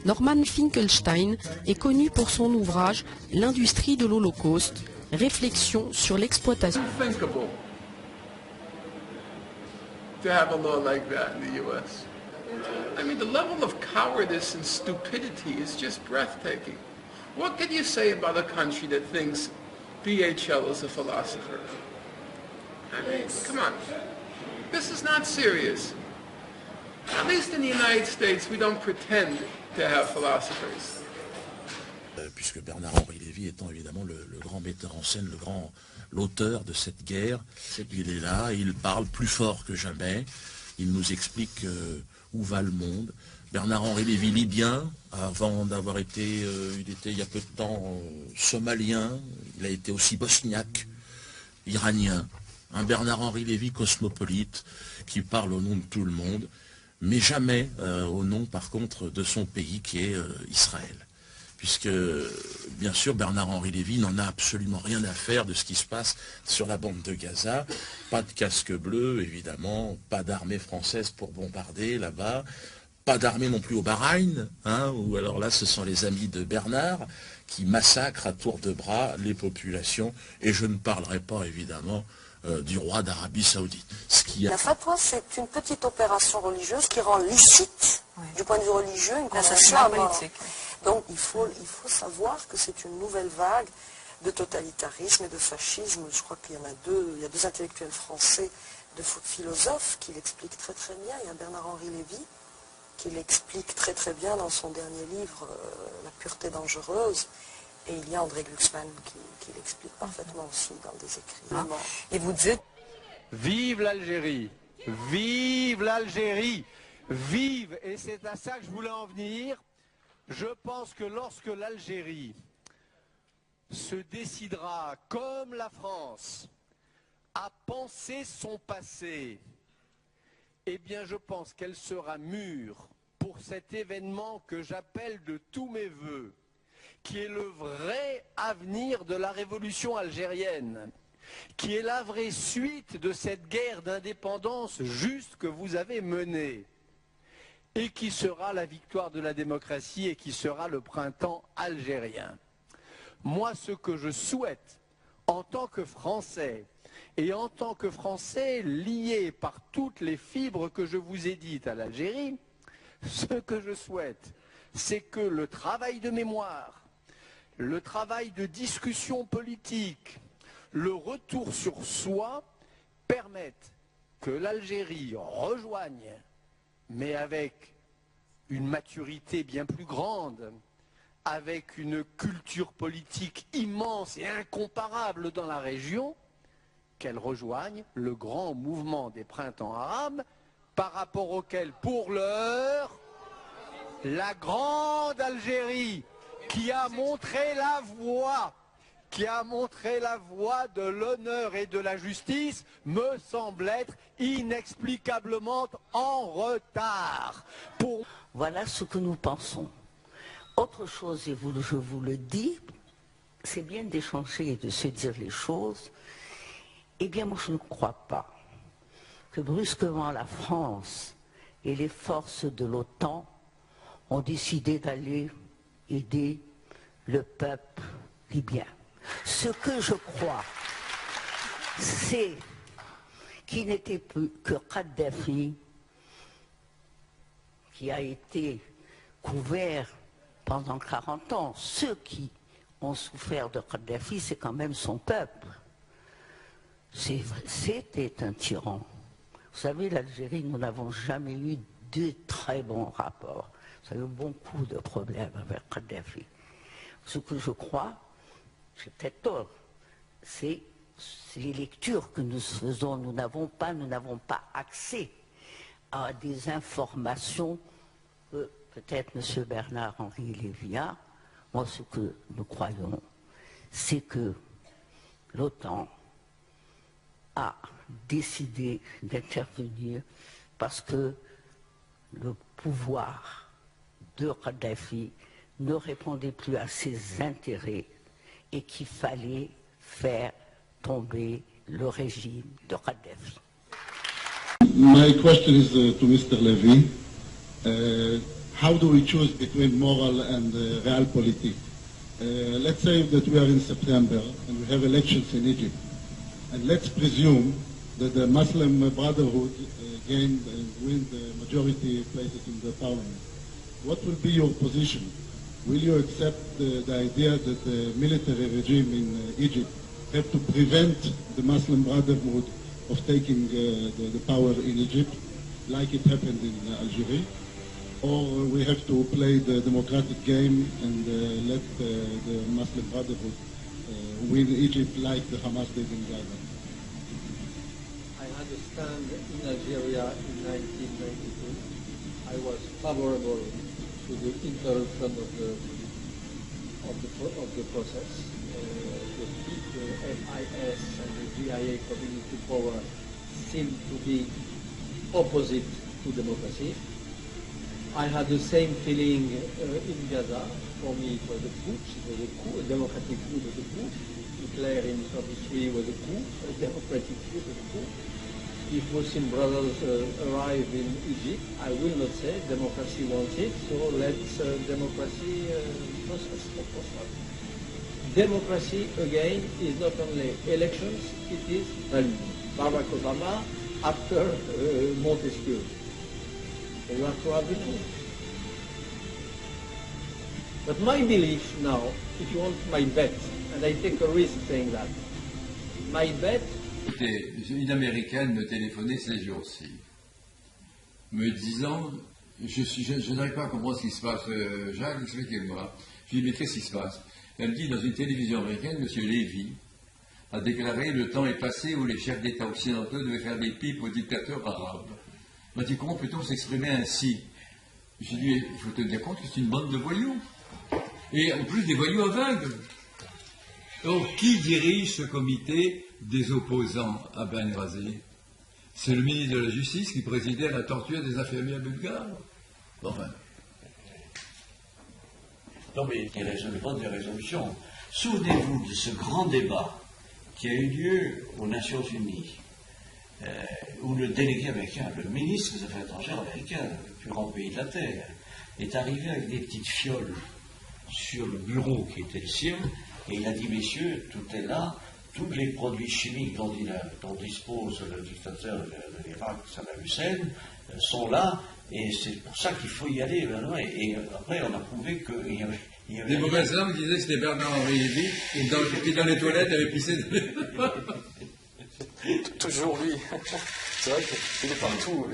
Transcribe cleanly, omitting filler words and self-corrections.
Norman Finkelstein est connu pour son ouvrage L'industrie de l'Holocauste, réflexion sur l'exploitation. Unthinkable to have a law like that in the U.S. I mean, the level of cowardice and stupidity is just breathtaking. What can you say about a country that thinks BHL is a philosopher? I mean, come on. This is not serious. At least in the United States, we don't pretend to have philosophers. Puisque Bernard-Henri Lévy étant évidemment le grand metteur en scène, l'auteur de cette guerre, il est là, il parle plus fort que jamais, il nous explique où va le monde. Bernard-Henri Lévy libyen, avant d'avoir été, il était il y a peu de temps somalien, il a été aussi bosniaque, iranien. Un Bernard-Henri Lévy cosmopolite qui parle au nom de tout le monde, mais jamais au nom par contre de son pays qui est Israël. Puisque, bien sûr, Bernard-Henri Lévy n'en a absolument rien à faire de ce qui se passe sur la bande de Gaza. Pas de casque bleu, évidemment, pas d'armée française pour bombarder là-bas, pas d'armée non plus au Bahreïn, hein, où alors là, ce sont les amis de Bernard qui massacrent à tour de bras les populations, et je ne parlerai pas, évidemment, du roi d'Arabie Saoudite. La fatwa, c'est une petite opération religieuse qui rend licite, du point de vue religieux, une condamnation à mort. Donc il faut savoir que c'est une nouvelle vague de totalitarisme et de fascisme. Je crois qu'il y en a deux, il y a deux intellectuels français, deux philosophes qui l'expliquent très très bien. Il y a Bernard-Henri Lévy qui l'explique très très bien dans son dernier livre, La pureté dangereuse. Et il y a André Glucksmann qui l'explique parfaitement aussi dans des écrits. Et vous dites, vive l'Algérie, vive l'Algérie, vive, et c'est à ça que je voulais en venir. Je pense que lorsque l'Algérie se décidera, comme la France, à penser son passé, eh bien je pense qu'elle sera mûre pour cet événement que j'appelle de tous mes voeux, qui est le vrai avenir de la révolution algérienne, qui est la vraie suite de cette guerre d'indépendance juste que vous avez menée, et qui sera la victoire de la démocratie et qui sera le printemps algérien. Moi, ce que je souhaite, en tant que Français, et en tant que Français lié par toutes les fibres que je vous ai dites à l'Algérie, ce que je souhaite, c'est que le travail de mémoire, le travail de discussion politique, le retour sur soi permettent que l'Algérie rejoigne, mais avec une maturité bien plus grande, avec une culture politique immense et incomparable dans la région, qu'elle rejoigne le grand mouvement des printemps arabes, par rapport auquel, pour l'heure, la grande Algérie, qui a montré la voie, de l'honneur et de la justice, me semble être inexplicablement en retard. Voilà ce que nous pensons. Autre chose, et je vous le dis, c'est bien d'échanger et de se dire les choses. Eh bien, moi, je ne crois pas que brusquement la France et les forces de l'OTAN ont décidé d'aller aider le peuple libyen. Ce que je crois, c'est qu'il n'était plus que Kadhafi qui a été couvert pendant 40 ans. Ceux qui ont souffert de Kadhafi, c'est quand même son peuple. C'était un tyran. Vous savez, l'Algérie, nous n'avons jamais eu de très bons rapports. Nous avons eu beaucoup de problèmes avec Kadhafi. Ce que je crois, j'ai peut-être tort, c'est les lectures que nous faisons. Nous n'avons pas accès à des informations que peut-être M. Bernard-Henri Lévy a. Moi, ce que nous croyons, c'est que l'OTAN a décidé d'intervenir parce que le pouvoir de Kadhafi ne répondait plus à ses intérêts et qu'il fallait faire tomber le régime de Kadhafi. My question is to Mr. Levy. how do we choose between moral and realpolitik? Let's say that we are in September and we have elections in Egypt. And let's presume that the Muslim Brotherhood gain and win the majority places in the parliament. What will be your position? Will you accept the idea that the military regime in Egypt have to prevent the Muslim Brotherhood of taking the power in Egypt, like it happened in Algeria? Or we have to play the democratic game and let the Muslim Brotherhood win Egypt like the Hamas did in Gaza? I had a stand in Algeria in 1992. I was favorable to the interruption of the process. The FIS and the GIA coming to power seem to be opposite to democracy. I had the same feeling in Gaza. For me, it was a putsch, it was a coup, a democratic coup was a coup. Hitler in 1933 was a coup, a democratic coup was a coup. If Muslim brothers arrive in Egypt, I will not say democracy wants it, so let's democracy process. Democracy, again, is not only elections, it is value. Barack Obama after Montesquieu. So you have to have the two. But my belief now, if you want my bet, and I take a risk saying that, my bet. Écoutez, une Américaine me téléphonait ces jours-ci, me disant, je n'arrive pas à comprendre ce qui se passe, Jacques, expliquez-moi. Je lui dis, mais qu'est-ce qui se passe? Elle me dit, dans une télévision américaine, M. Lévy a déclaré, le temps est passé où les chefs d'État occidentaux devaient faire des pipes aux dictateurs arabes. Il m'a dit, comment peut-on s'exprimer ainsi? J'ai dit, il faut tenir compte que c'est une bande de voyous. Et en plus des voyous aveugles. Donc, qui dirige ce comité des opposants à Benghazi? C'est le ministre de la Justice qui présidait la torture des infirmières bulgares. Enfin. Non, mais il y a des résolutions. Souvenez-vous de ce grand débat qui a eu lieu aux Nations Unies, où le délégué américain, le ministre des Affaires étrangères américain, le plus grand pays de la Terre, est arrivé avec des petites fioles sur le bureau qui était le sien, et il a dit, messieurs, tout est là, tous les produits chimiques dont dispose le dictateur de l'Irak, Saddam Hussein, sont là, et c'est pour ça qu'il faut y aller. Et après, on a prouvé qu'il y avait... Des mauvaises langues disaient que c'était Bernard-Henri Lévy, qui dans les toilettes avait pissé. Toujours lui. C'est vrai qu'il est partout.